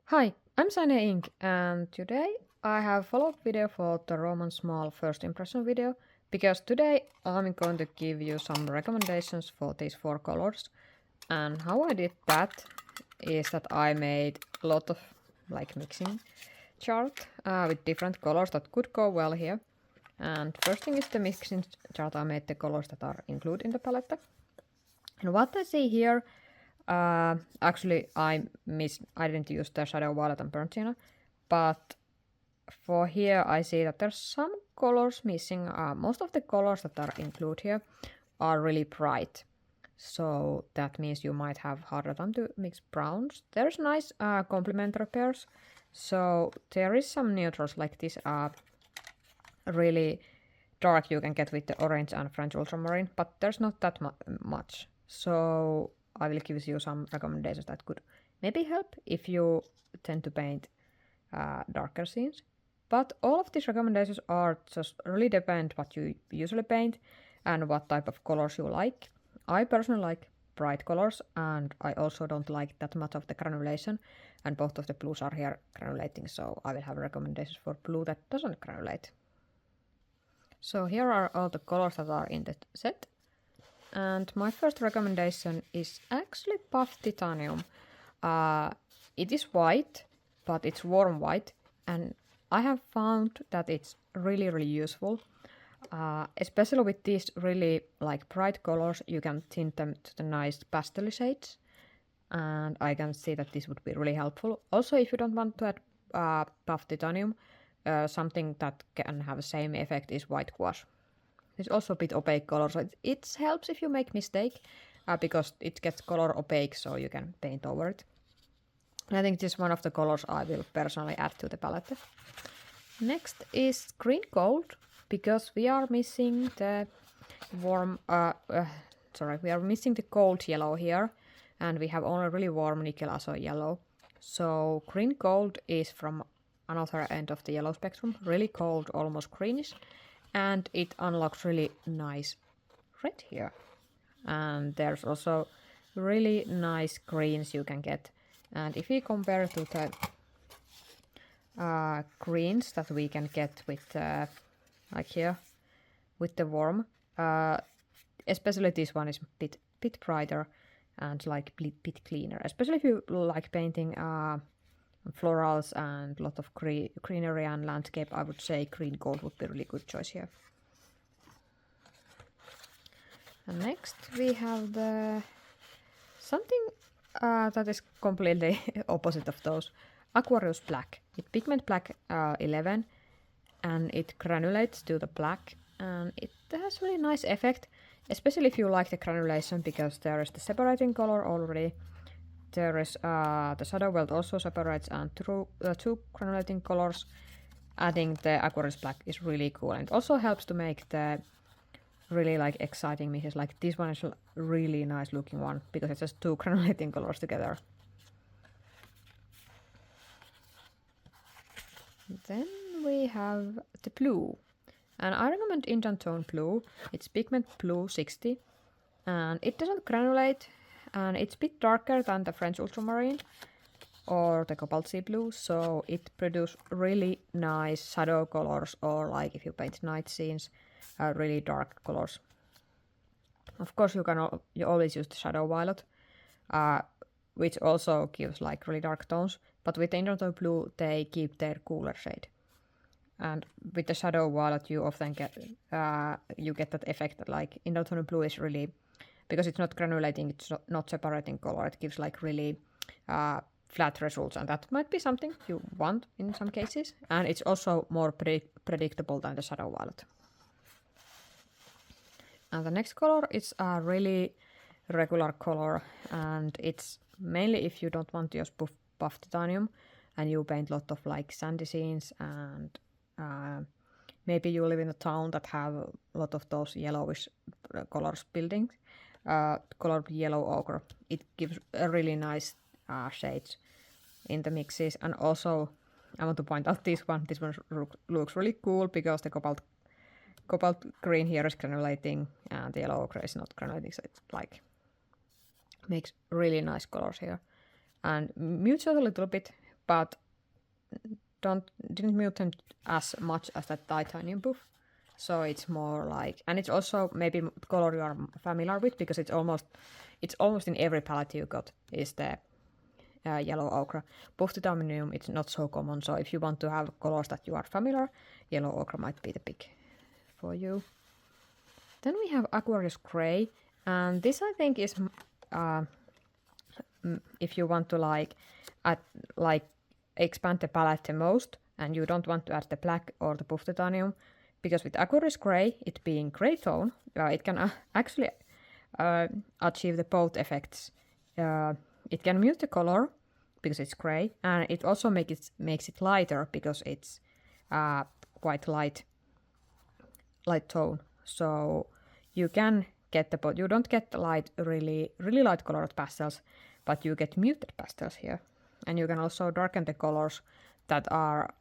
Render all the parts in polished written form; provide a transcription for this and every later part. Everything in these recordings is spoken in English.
Hi, I'm Cyaneink and today I have follow-up video for the Roman Szmal first impression video because today I'm going to give you some recommendations for these four colors. And how I did that is that I made a lot of mixing chart with different colors that could go well here. And first thing is the mixing chart. I made the colors that are included in the palette. And what I see here, actually I didn't use the shadow violet and burnt sienna, but for here I see that there's some colors missing. Most of the colors that are included here are really bright, so that means you might have harder time to mix browns. There's nice complementary pairs, so there is some neutrals like this really dark you can get with the orange and French ultramarine, but there's not that much. So I will give you some recommendations that could maybe help if you tend to paint darker scenes. But all of these recommendations are just really depend what you usually paint and what type of colors you like. I personally like bright colors, and I also don't like that much of the granulation, and both of the blues are here granulating, so I will have recommendations for blue that doesn't granulate. So here are all the colors that are in the set. And my first recommendation is actually buff titanium. It is white, but it's warm white, and I have found that it's really useful. Especially with these really bright colors, you can tint them to the nice pastel shades, and I can see that this would be really helpful. Also, if you don't want to add buff titanium, something that can have the same effect is white gouache. It's also a bit opaque color, so it helps if you make mistake, because it gets color opaque, so you can paint over it. And I think this is one of the colors I will personally add to the palette. Next is green gold, because we are missing the we are missing the gold yellow here, and we have only really warm nickel azo yellow. So green gold is from another end of the yellow spectrum, really cold, almost greenish, and it unlocks really nice red here. And there's also really nice greens you can get. And if we compare to the greens that we can get with like here with the warm, especially this one is bit brighter and bit cleaner, especially if you like painting florals and a lot of greenery and landscape. I would say green gold would be a really good choice here. And next we have the something that is completely opposite of those, Aquarius black. It's pigment black 11, and it granulates to the black, and it has really nice effect, especially if you like the granulation, because there is the separating color already. There is the shadow welt also separates, and through two granulating colors, adding the Aquarius black is really cool, and it also helps to make the really exciting mixes. Like this one is a really nice looking one because it's just two granulating colors together. Then we have the blue, and I recommend Indian tone blue. It's pigment blue 60, and it doesn't granulate, and it's a bit darker than the French ultramarine or the cobalt sea blue, so it produces really nice shadow colors, or if you paint night scenes, really dark colors. Of course, you always use the shadow violet, which also gives really dark tones, but with the Indian tone blue they keep their cooler shade. And with the shadow violet you often get that effect that Indian tone blue is really, because it's not granulating, it's not separating color, it gives really flat results, and that might be something you want in some cases, and it's also more predictable than the shadow violet. And the next color is a really regular color, and it's mainly if you don't want to use buff titanium and you paint a lot of sandy scenes, and maybe you live in a town that have a lot of those yellowish colors buildings, colored yellow ochre. It gives a really nice shades in the mixes. And also I want to point out this one looks really cool because the cobalt green here is granulating and the yellow ochre is not granulating, so it's makes really nice colors here and mutes it a little bit, but didn't mute them as much as that titanium buff. So it's more like, and it's also maybe color you are familiar with because it's almost in every palette you got is the yellow ochre. Buff titanium, it's not so common. So if you want to have colors that you are familiar, yellow ochre might be the pick for you. Then we have Aquarius Grey, and this I think is if you want to like expand the palette the most, and you don't want to add the black or the buff titanium, because with Aquarius Grey, it being grey tone, it can actually achieve the both effects. It can mute the color because it's grey, and it also makes it lighter because it's quite light tone. So you can get you don't get the really light colored pastels, but you get muted pastels here. And you can also darken the colors that are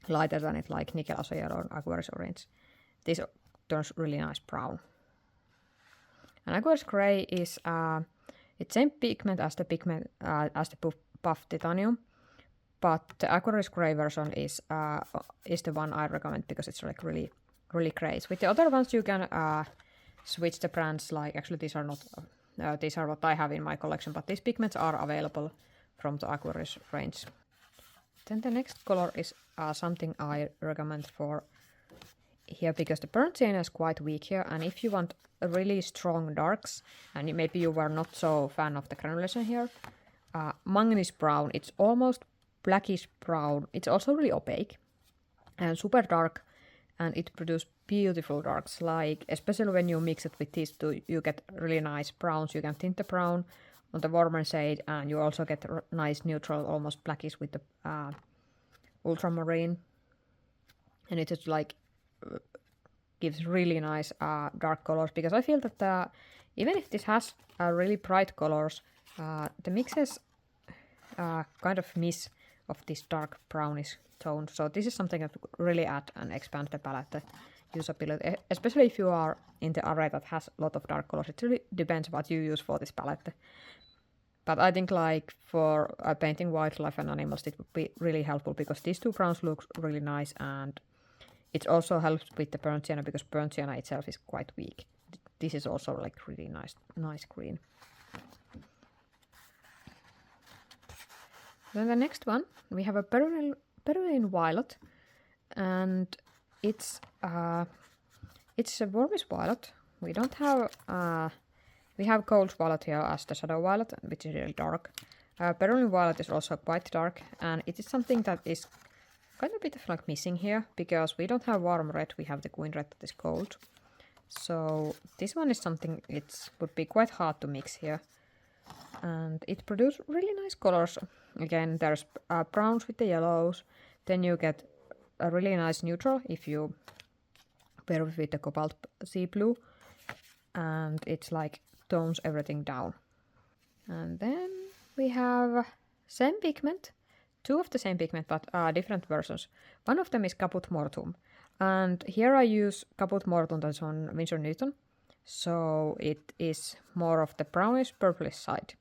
lighter than it, like nickel azo yellow and Aquarius orange. This turns really nice brown. And Aquarius Grey is it's same pigment as the buff titanium, but the Aquarius Grey version is the one I recommend because it's like really great. With the other ones you can switch the brands. Like actually these are not these are what I have in my collection, but these pigments are available from the Aquarius range. Then the next color is something I recommend for here because the burnt sienna is quite weak here, and if you want really strong darks, and maybe you were not so fan of the granulation here, manganese brown, it's almost blackish brown. It's also really opaque and super dark, and it produces beautiful darks. Like especially when you mix it with these two, you get really nice browns. You can tint the brown on the warmer shade, and you also get nice neutral, almost blackish with the ultramarine, and it just like gives really nice dark colors. Because I feel that even if this has really bright colors, the mixes kind of miss of this dark brownish tone. So this is something that really add and expand the palette usability, especially if you are in the array that has a lot of dark colors. It really depends what you use for this palette. But I think like for painting wildlife and animals, it would be really helpful because these two browns look really nice, and it also helps with the burnt sienna because burnt sienna itself is quite weak. This is also like really nice green. Then the next one, we have a Perylene violet, and it's a warmish violet. We don't have we have cold violet here as the shadow violet, which is really dark. Perylene violet is also quite dark, and it is something that is kind of a bit of like missing here because we don't have warm red. We have the queen red that is cold. So this one is something it would be quite hard to mix here, and it produces really nice colors. Again, there's browns with the yellows. Then you get a really nice neutral if you pair with the cobalt sea blue, and it's like tones everything down. And then we have same pigment, two of the same pigment but different versions. One of them is Kaput mortuum, and here I use Kaput mortuum that's on Winsor Newton, so it is more of the brownish purplish side.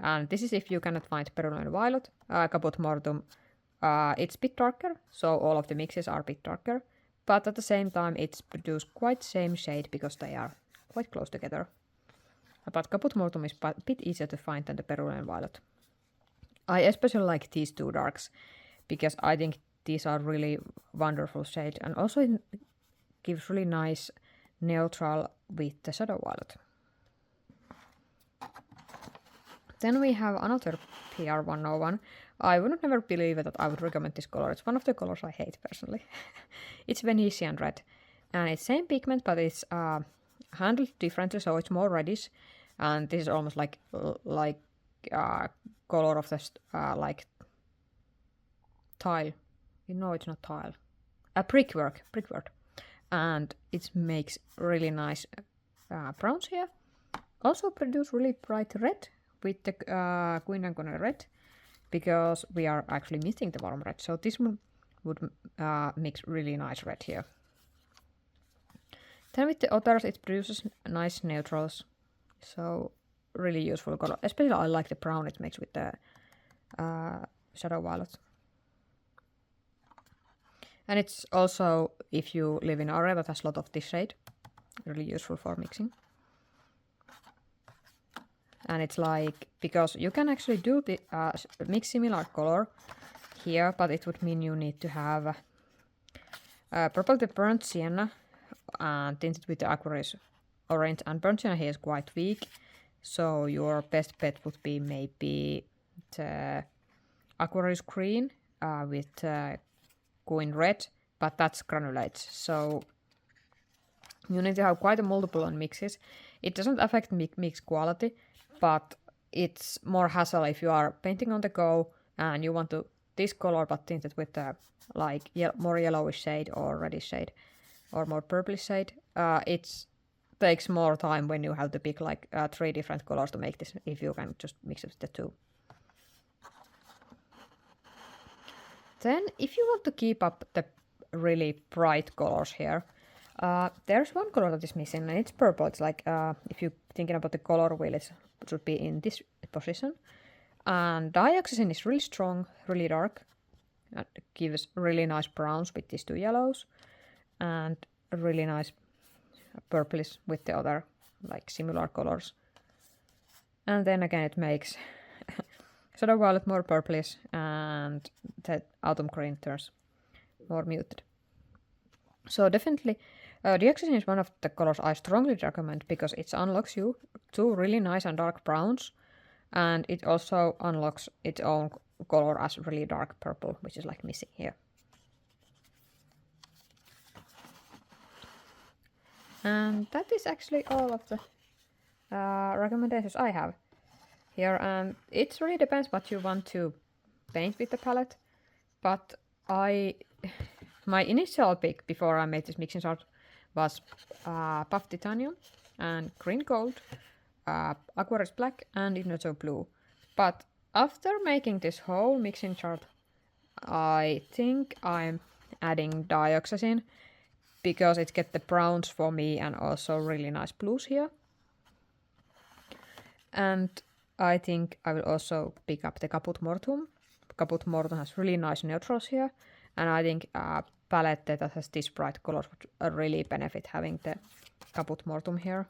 And this is if you cannot find Perylene violet. Kaput mortuum, it's a bit darker, so all of the mixes are a bit darker, but at the same time it's produced quite same shade because they are quite close together. But Kaput mortuum is a bit easier to find than the Perylene violet. I especially like these two darks because I think these are really wonderful shades, and also it gives really nice neutral with the shadow violet. Then we have another PR101. I would never believe that I would recommend this color. It's one of the colors I hate personally. It's Venetian red, and it's same pigment, but it's handled differently, so it's more reddish, and this is almost like color of the like tile. No, it's not tile. Brickwork, and it makes really nice browns here. Also produce really bright red with the Queen and Conner red, because we are actually missing the warm red. So this one would mix really nice red here. Then with the others, it produces nice neutrals. So really useful color. Especially I like the brown it makes with the shadow violet. And it's also, if you live in an area that has a lot of this shade, really useful for mixing. And it's like, because you can actually do the mix similar color here, but it would mean you need to have purple the burnt sienna tinted with the aquarius orange, and burnt sienna here is quite weak, so your best bet would be maybe the aquarius green with going red, but that's granulates, so you need to have quite a multiple on mixes. It doesn't affect mix quality, but it's more hassle if you are painting on the go and you want to this color but tinted with the like more yellowish shade or reddish shade or more purplish shade. It takes more time when you have to pick like 3 different colors to make this, if you can just mix it with the 2. Then if you want to keep up the really bright colors here, there's one color that is missing, and it's purple. It's like, if you're thinking about the color wheel, it should be in this position. And Dioxazine is really strong, really dark, and gives really nice browns with these 2 yellows, and really nice purplish with the other like similar colors. And then again it makes shadow violet more purplish, and the autumn green turns more muted. So definitely Dioxazine is one of the colors I strongly recommend, because it unlocks you 2 really nice and dark browns, and it also unlocks its own color as really dark purple, which is like missing here. And that is actually all of the recommendations I have here, and it really depends what you want to paint with the palette, but my initial pick before I made this mixing chart was Puff Titanium and Green Gold, Aquarius Black and Ignacio Blue. But after making this whole mixing chart, I think I'm adding Dioxazine, because it gets the browns for me and also really nice blues here. And I think I will also pick up the Kaput Mortuum. Kaput Mortuum has really nice neutrals here, and I think palette that has these bright colors would really benefit having the Kaput Mortuum here.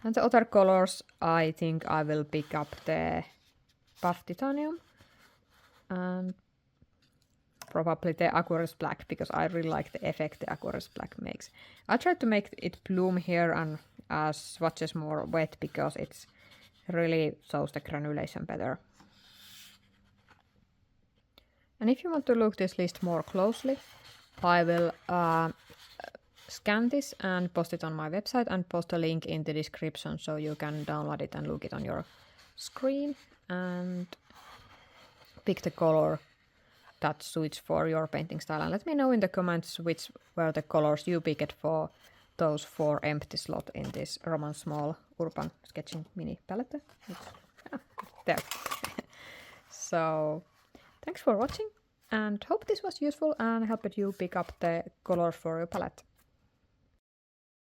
And the other colors, I think I will pick up the Puff Titanium and probably the Aquarius Black, because I really like the effect the Aquarius Black makes. I tried to make it bloom here and swatches more wet, because it really shows the granulation better. And if you want to look this list more closely, I will scan this and post it on my website and post a link in the description, so you can download it and look it on your screen and pick the color that suits for your painting style. And let me know in the comments which were the colors you picked for those 4 empty slots in this Roman Szmal Urban Sketching Mini Palette. There. So thanks for watching, and hope this was useful and helped you pick up the colors for your palette.